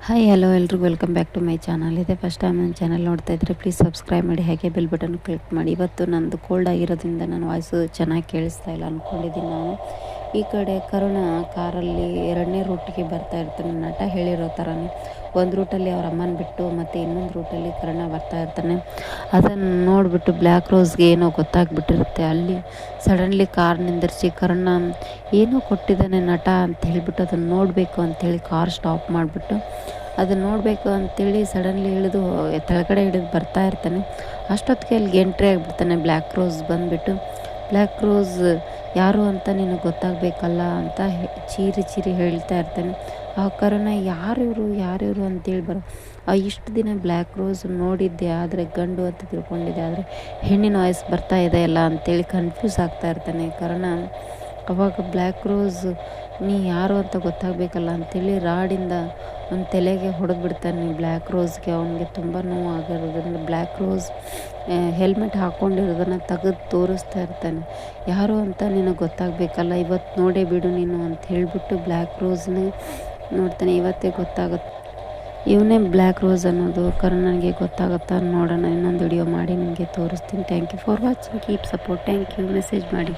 Hi hello ಎಲ್ರಿಗೂ welcome back to my channel. ಇದೆ first time ನನ್ನ ಚಾನಲ್ ನೋಡ್ತಾ ಇದ್ದರೆ ಪ್ಲೀಸ್ ಸಬ್ಸ್ಕ್ರೈಬ್ ಮಾಡಿ, ಹಾಗೆ ಬೆಲ್ ಬಟನ್ ಕ್ಲಿಕ್ ಮಾಡಿ. ಇವತ್ತು ನಂದು ಕೋಲ್ಡ್ ಆಗಿರೋದ್ರಿಂದ ನನ್ನ ವಾಯ್ಸು ಚೆನ್ನಾಗಿ ಕೇಳಿಸ್ತಾ ಇಲ್ಲ ಅಂದ್ಕೊಂಡಿದ್ದೀನಿ ನಾನು. ಈ ಕಡೆ ಕರುಣ ಕಾರಲ್ಲಿ 2ನೇ ರೂಟಿಗೆ ಬರ್ತಾ ಇರ್ತಾನೆ. ನಟ ಹೇಳಿರೋ ಥರನೇ ಒಂದು ರೂಟಲ್ಲಿ ಅವ್ರ ಅಮ್ಮನ ಬಿಟ್ಟು ಮತ್ತು ಇನ್ನೊಂದು ರೂಟಲ್ಲಿ ಕರುಣ ಬರ್ತಾ ಇರ್ತಾನೆ. ಅದನ್ನು ನೋಡಿಬಿಟ್ಟು ಬ್ಲ್ಯಾಕ್ ರೋಸ್ಗೆ ಏನೋ ಗೊತ್ತಾಗ್ಬಿಟ್ಟಿರುತ್ತೆ. ಅಲ್ಲಿ ಸಡನ್ಲಿ ಕಾರ್ ನಿಂದಿರಿಸಿ ಕರುಣ ಏನೋ ಕೊಟ್ಟಿದ್ದಾನೆ ನಟ ಅಂತ ಹೇಳಿಬಿಟ್ಟು ಅದನ್ನು ನೋಡಬೇಕು ಅಂಥೇಳಿ ಕಾರ್ ಸ್ಟಾಪ್ ಮಾಡಿಬಿಟ್ಟು ಅದನ್ನು ನೋಡಬೇಕು ಅಂತೇಳಿ ಸಡನ್ಲಿ ಇಳಿದು ಕೆಳಗಡೆ ಹಿಡಿದು ಬರ್ತಾ ಇರ್ತಾನೆ. ಅಷ್ಟೊತ್ತಿಗೆ ಅಲ್ಲಿಗೆ ಎಂಟ್ರಿ ಆಗಿಬಿಡ್ತಾನೆ ಬ್ಲ್ಯಾಕ್ ರೋಸ್. ಬಂದುಬಿಟ್ಟು ಬ್ಲ್ಯಾಕ್ ರೋಸ್ ಯಾರು ಅಂತ ನಿನಗೆ ಗೊತ್ತಾಗಬೇಕಲ್ಲ ಅಂತ ಚೀರಿ ಹೇಳ್ತಾ ಇರ್ತಾನೆ. ಆ ಕರುಣ ಯಾರಿವರು ಅಂತೇಳಿ ಇಷ್ಟು ದಿನ ಬ್ಲ್ಯಾಕ್ ರೋಸ್ ನೋಡಿದ್ದೆ, ಆದರೆ ಗಂಡು ಅಂತ ತಿಳ್ಕೊಂಡಿದ್ದೆ, ಆದರೆ ಹೆಣ್ಣಿನ ವಾಯ್ಸ್ ಬರ್ತಾ ಇದೆ ಅಲ್ಲ ಅಂತೇಳಿ ಕನ್ಫ್ಯೂಸ್ ಆಗ್ತಾ ಇರ್ತಾನೆ ಕರುಣ. ಅವಾಗ ಬ್ಲ್ಯಾಕ್ ರೋಸ್ ನೀ ಯಾರು ಅಂತ ಗೊತ್ತಾಗಬೇಕಲ್ಲ ಅಂಥೇಳಿ ರಾಡಿಂದ ಒಂದು ತಲೆಗೆ ಹೊಡೆದ್ಬಿಡ್ತಾನೆ ಬ್ಲ್ಯಾಕ್ ರೋಸ್ಗೆ. ಅವನಿಗೆ ತುಂಬ ನೋವು ಆಗಿರೋದ್ರಿಂದ ಬ್ಲ್ಯಾಕ್ ರೋಸ್ ಹೆಲ್ಮೆಟ್ ಹಾಕ್ಕೊಂಡಿರೋದನ್ನು ತೆಗೆದು ತೋರಿಸ್ತಾ ಇರ್ತಾನೆ. ಯಾರು ಅಂತ ನಿನಗೆ ಗೊತ್ತಾಗಬೇಕಲ್ಲ, ಇವತ್ತು ನೋಡೇ ಬಿಡು ನೀನು ಅಂತ ಹೇಳಿಬಿಟ್ಟು ಬ್ಲ್ಯಾಕ್ ರೋಸ್ನೇ ನೋಡ್ತಾನೆ. ಇವತ್ತೇ ಗೊತ್ತಾಗುತ್ತೆ ಇವನೇ ಬ್ಲ್ಯಾಕ್ ರೋಸ್ ಅನ್ನೋದು. ಕರುಣನಿಗೆ ಗೊತ್ತಾಗುತ್ತಾ ನೋಡೋಣ. ಇನ್ನೊಂದು ವಿಡಿಯೋ ಮಾಡಿ ನಿಮಗೆ ತೋರಿಸ್ತೀನಿ. Thank you for watching, keep support. Thank you. Message ಮಾಡಿ.